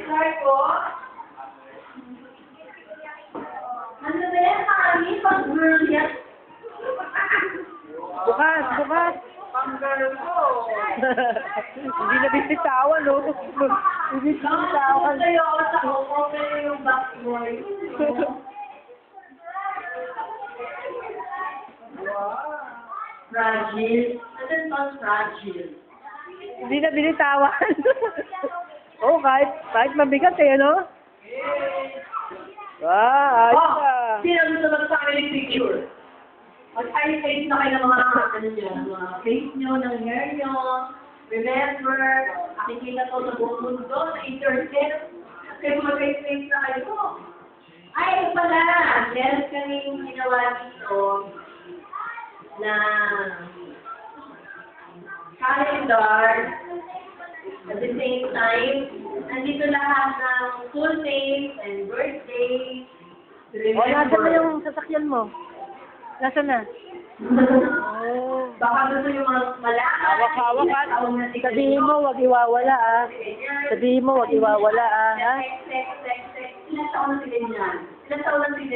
Clark ko. Ano ba yan, Mami? Pang-girl yan? Bukas, bukas. Pang-girl ko. Hindi na bisitawan, no? Hindi na bisitawan. Sa'yo, sa open yung backboy. Fragile. Ano bang fragile? Hindi na binitawan. Oo, kahit mabigat eh, ano? Ayos ah. Sino gusto mag-family picture? Mag-face na kayo ng mga, ano nyo, ng mga face nyo, ng hair nyo. Remember, nakikita to sa buong mundo, sa internet. Kaya mag-face na kayo. Ay, ito pala. Meron kaming ginawa dito na calendar. At the same time, nandito lahat ng full names and birthdays. O, nasaan na yung sasakyan mo? Nasaan na? Oh. Baka gusto yung mga malakas. Hawak-hawak ka. Sabihin mo, wag iwawala ah. Sabihin mo, wag iwawala ah. Ha? Ilan taon na sila niyan? Ilan taon na sila